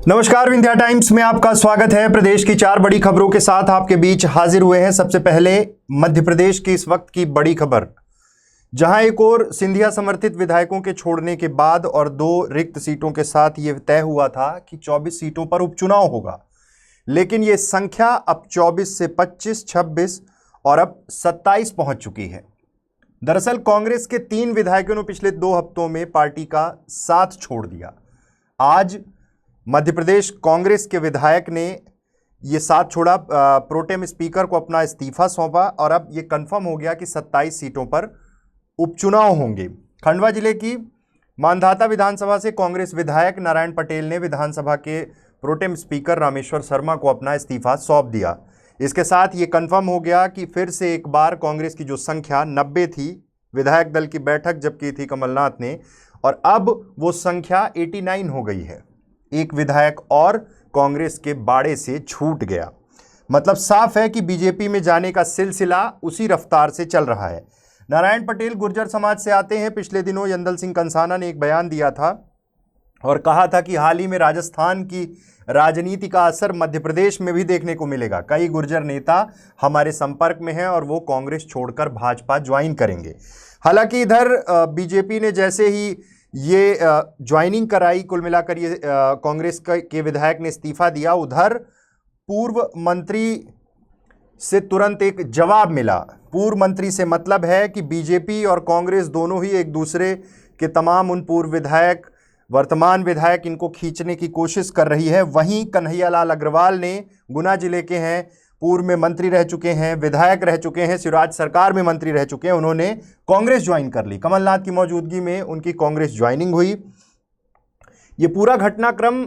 नमस्कार, विंध्या टाइम्स में आपका स्वागत है। प्रदेश की 4 बड़ी खबरों के साथ आपके बीच हाजिर हुए हैं। सबसे पहले मध्य प्रदेश की इस वक्त की बड़ी खबर, जहां एक और सिंधिया समर्थित विधायकों के छोड़ने के बाद और 2 रिक्त सीटों के साथ यह तय हुआ था कि 24 सीटों पर उपचुनाव होगा, लेकिन यह संख्या अब 24 से 25, 26 और अब 27 पहुंच चुकी है। दरअसल कांग्रेस के 3 विधायकों ने पिछले 2 हफ्तों में पार्टी का साथ छोड़ दिया। आज मध्य प्रदेश कांग्रेस के विधायक ने ये साथ छोड़ा, प्रोटेम स्पीकर को अपना इस्तीफा सौंपा और अब ये कंफर्म हो गया कि 27 सीटों पर उपचुनाव होंगे। खंडवा जिले की मांधाता विधानसभा से कांग्रेस विधायक नारायण पटेल ने विधानसभा के प्रोटेम स्पीकर रामेश्वर शर्मा को अपना इस्तीफा सौंप दिया। इसके साथ ये कंफर्म हो गया कि फिर से एक बार कांग्रेस की जो संख्या 90 थी, विधायक दल की बैठक जब की थी कमलनाथ ने, और अब वो संख्या 89 हो गई है। एक विधायक और कांग्रेस के बाड़े से छूट गया। मतलब साफ है कि बीजेपी में जाने का सिलसिला उसी रफ्तार से चल रहा है। नारायण पटेल गुर्जर समाज से आते हैं। पिछले दिनों यंदल सिंह कंसाना ने एक बयान दिया था और कहा था कि हाल ही में राजस्थान की राजनीति का असर मध्य प्रदेश में भी देखने को मिलेगा। कई गुर्जर नेता हमारे संपर्क में हैं और वो कांग्रेस छोड़कर भाजपा ज्वाइन करेंगे। हालांकि इधर बीजेपी ने जैसे ही ये ज्वाइनिंग कराई, कुल मिलाकर ये कांग्रेस के विधायक ने इस्तीफा दिया, उधर पूर्व मंत्री से तुरंत एक जवाब मिला। पूर्व मंत्री से मतलब है कि बीजेपी और कांग्रेस दोनों ही एक दूसरे के तमाम उन पूर्व विधायक, वर्तमान विधायक, इनको खींचने की कोशिश कर रही है। वहीं कन्हैयालाल अग्रवाल ने, गुना जिले के हैं, पूर्व में मंत्री रह चुके हैं, विधायक रह चुके हैं, शिवराज सरकार में मंत्री रह चुके हैं, उन्होंने कांग्रेस ज्वाइन कर ली। कमलनाथ की मौजूदगी में उनकी कांग्रेस ज्वाइनिंग हुई। ये पूरा घटनाक्रम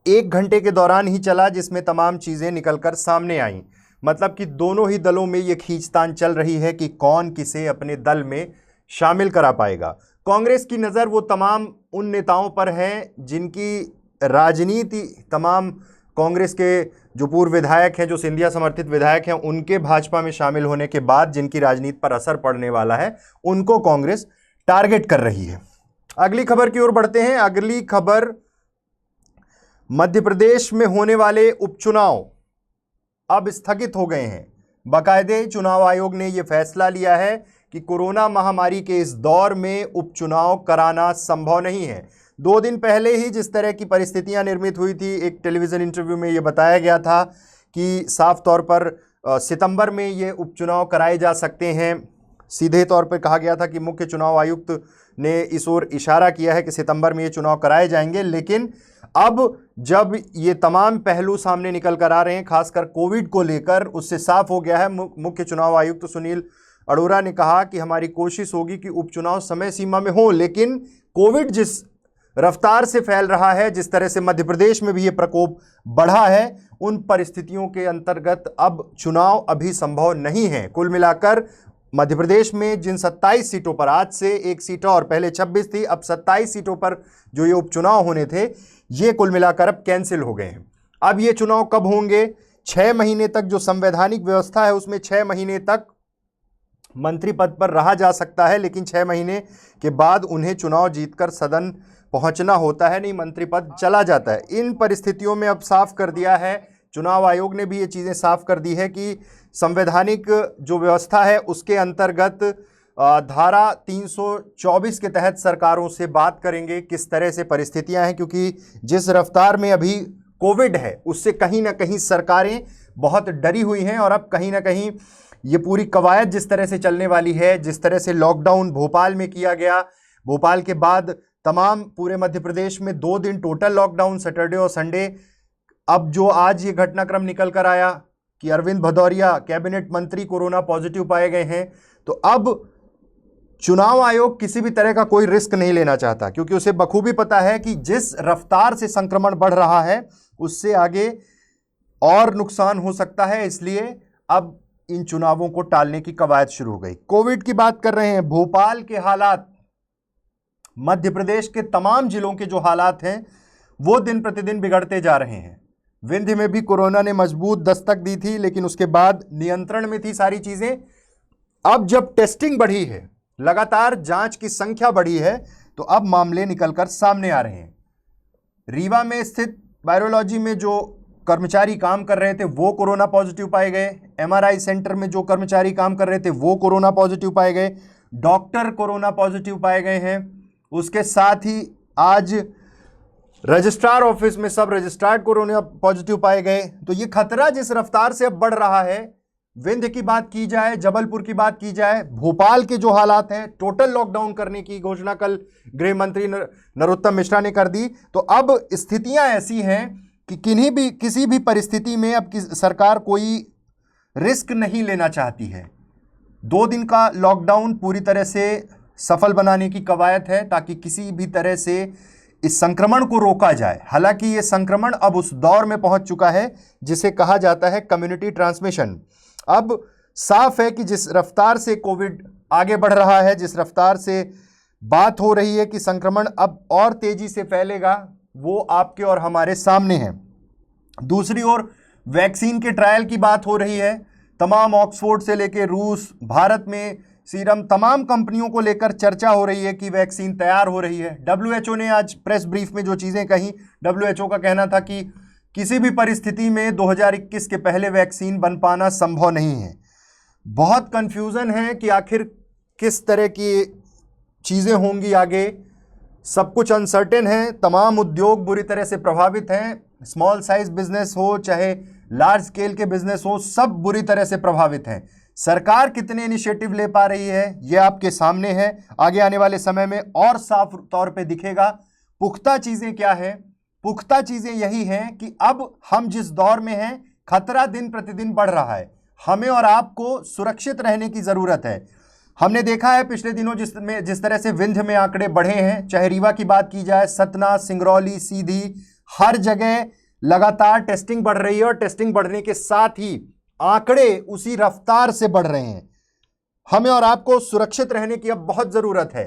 1 घंटे के दौरान ही चला, जिसमें तमाम चीज़ें निकलकर सामने आईं। मतलब कि दोनों ही दलों में ये खींचतान चल रही है कि कौन किसे अपने दल में शामिल करा पाएगा। कांग्रेस की नज़र वो तमाम उन नेताओं पर है जिनकी राजनीति, तमाम कांग्रेस के जो पूर्व विधायक हैं, जो सिंधिया समर्थित विधायक हैं, उनके भाजपा में शामिल होने के बाद जिनकी राजनीति पर असर पड़ने वाला है, उनको कांग्रेस टारगेट कर रही है। अगली खबर की ओर बढ़ते हैं। अगली खबर, मध्य प्रदेश में होने वाले उपचुनाव अब स्थगित हो गए हैं। बाकायदे चुनाव आयोग ने यह फैसला लिया है कि कोरोना महामारी के इस दौर में उपचुनाव कराना संभव नहीं है। 2 दिन पहले ही जिस तरह की परिस्थितियां निर्मित हुई थी, एक टेलीविज़न इंटरव्यू में ये बताया गया था कि साफ तौर पर सितंबर में ये उपचुनाव कराए जा सकते हैं। सीधे तौर पर कहा गया था कि मुख्य चुनाव आयुक्त ने इस ओर इशारा किया है कि सितंबर में ये चुनाव कराए जाएंगे। लेकिन अब जब ये तमाम पहलू सामने निकल कर आ रहे हैं, खासकर कोविड को लेकर, उससे साफ हो गया है। मुख्य चुनाव आयुक्त सुनील अरोड़ा ने कहा कि हमारी कोशिश होगी कि उपचुनाव समय सीमा में हो, लेकिन कोविड जिस रफ्तार से फैल रहा है, जिस तरह से मध्य प्रदेश में भी ये प्रकोप बढ़ा है, उन परिस्थितियों के अंतर्गत अब चुनाव अभी संभव नहीं है। कुल मिलाकर मध्य प्रदेश में जिन 27 सीटों पर, आज से 1 सीट और, पहले 26 थी, अब 27 सीटों पर जो ये उपचुनाव होने थे, ये कुल मिलाकर अब कैंसिल हो गए हैं। अब ये चुनाव कब होंगे? 6 महीने तक जो संवैधानिक व्यवस्था है उसमें 6 महीने तक मंत्री पद पर रहा जा सकता है, लेकिन 6 महीने के बाद उन्हें चुनाव जीतकर सदन पहुंचना होता है, नहीं मंत्री पद चला जाता है। इन परिस्थितियों में अब साफ कर दिया है, चुनाव आयोग ने भी ये चीज़ें साफ कर दी है कि संवैधानिक जो व्यवस्था है उसके अंतर्गत धारा 324 के तहत सरकारों से बात करेंगे किस तरह से परिस्थितियां हैं, क्योंकि जिस रफ्तार में अभी कोविड है उससे कहीं ना कहीं सरकारें बहुत डरी हुई हैं। और अब कहीं ना कहीं ये पूरी कवायद जिस तरह से चलने वाली है, जिस तरह से लॉकडाउन भोपाल में किया गया, भोपाल के बाद तमाम पूरे मध्य प्रदेश में 2 दिन टोटल लॉकडाउन, सैटरडे और संडे। अब जो आज ये घटनाक्रम निकल कर आया कि अरविंद भदौरिया कैबिनेट मंत्री कोरोना पॉजिटिव पाए गए हैं, तो अब चुनाव आयोग किसी भी तरह का कोई रिस्क नहीं लेना चाहता, क्योंकि उसे बखूबी पता है कि जिस रफ्तार से संक्रमण बढ़ रहा है उससे आगे और नुकसान हो सकता है। इसलिए अब इन चुनावों को टालने की कवायद शुरू हो गई। कोविड की बात कर रहे हैं, भोपाल के हालात, मध्य प्रदेश के तमाम जिलों के जो हालात हैं वो दिन प्रतिदिन बिगड़ते जा रहे हैं। विंध्य में भी कोरोना ने मजबूत दस्तक दी थी, लेकिन उसके बाद नियंत्रण में थी सारी चीजें। अब जब टेस्टिंग बढ़ी है, लगातार जांच की संख्या बढ़ी है, तो अब मामले निकलकर सामने आ रहे हैं। रीवा में स्थित वायरोलॉजी में जो कर्मचारी काम कर रहे थे वो कोरोना पॉजिटिव पाए गए, एमआरआई सेंटर में जो कर्मचारी काम कर रहे थे वो कोरोना पॉजिटिव पाए गए, डॉक्टर कोरोना पॉजिटिव पाए गए हैं। उसके साथ ही आज रजिस्ट्रार ऑफिस में सब रजिस्ट्रार कोरोना पॉजिटिव पाए गए। तो ये खतरा जिस रफ्तार से अब बढ़ रहा है, विंध्य की बात की जाए, जबलपुर की बात की जाए, भोपाल के जो हालात हैं, टोटल लॉकडाउन करने की घोषणा कल गृह मंत्री नरोत्तम मिश्रा ने कर दी। तो अब स्थितियां ऐसी हैं कि किसी भी परिस्थिति में अब सरकार कोई रिस्क नहीं लेना चाहती है। 2 दिन का लॉकडाउन पूरी तरह से सफल बनाने की कवायद है ताकि किसी भी तरह से इस संक्रमण को रोका जाए। हालांकि ये संक्रमण अब उस दौर में पहुंच चुका है जिसे कहा जाता है कम्युनिटी ट्रांसमिशन। अब साफ है कि जिस रफ्तार से कोविड आगे बढ़ रहा है, जिस रफ्तार से बात हो रही है कि संक्रमण अब और तेजी से फैलेगा, वो आपके और हमारे सामने है। दूसरी ओर वैक्सीन के ट्रायल की बात हो रही है। तमाम ऑक्सफोर्ड से लेकर रूस, भारत में सीरम, तमाम कंपनियों को लेकर चर्चा हो रही है कि वैक्सीन तैयार हो रही है। डब्ल्यूएचओ ने आज प्रेस ब्रीफ में जो चीज़ें कही, डब्ल्यूएचओ का कहना था कि किसी भी परिस्थिति में 2021 के पहले वैक्सीन बन पाना संभव नहीं है। बहुत कंफ्यूजन है कि आखिर किस तरह की चीज़ें होंगी आगे, सब कुछ अनसर्टेन है। तमाम उद्योग बुरी तरह से प्रभावित हैं, स्मॉल साइज बिजनेस हो चाहे लार्ज स्केल के बिजनेस हो, सब बुरी तरह से प्रभावित हैं। सरकार कितने इनिशिएटिव ले पा रही है ये आपके सामने है, आगे आने वाले समय में और साफ तौर पे दिखेगा। पुख्ता चीज़ें क्या है? पुख्ता चीज़ें यही हैं कि अब हम जिस दौर में हैं, खतरा दिन प्रतिदिन बढ़ रहा है। हमें और आपको सुरक्षित रहने की ज़रूरत है। हमने देखा है पिछले दिनों जिस तरह से विंध्य में आंकड़े बढ़े हैं, चाहे रीवा की बात की जाए, सतना, सिंगरौली, सीधी, हर जगह लगातार टेस्टिंग बढ़ रही है और टेस्टिंग बढ़ने के साथ ही आंकड़े उसी रफ्तार से बढ़ रहे हैं। हमें और आपको सुरक्षित रहने की अब बहुत जरूरत है।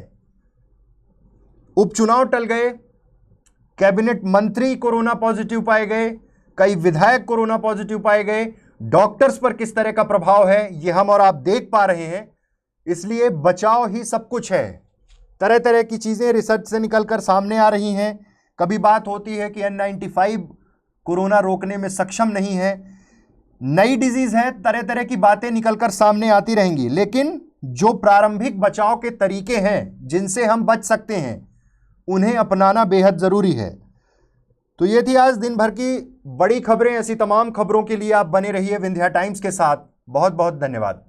उपचुनाव टल गए, कैबिनेट मंत्री कोरोना पॉजिटिव पाए गए, कई विधायक कोरोना पॉजिटिव पाए गए। डॉक्टर्स पर किस तरह का प्रभाव है ये हम और आप देख पा रहे हैं। इसलिए बचाव ही सब कुछ है। तरह तरह की चीजें रिसर्च से निकलकर सामने आ रही हैं। कभी बात होती है कि N95 कोरोना रोकने में सक्षम नहीं है, नई डिजीज है, तरह तरह की बातें निकलकर सामने आती रहेंगी। लेकिन जो प्रारंभिक बचाव के तरीके हैं जिनसे हम बच सकते हैं, उन्हें अपनाना बेहद जरूरी है। तो ये थी आज दिन भर की बड़ी खबरें। ऐसी तमाम खबरों के लिए आप बने रहिए विंध्या टाइम्स के साथ। बहुत बहुत धन्यवाद।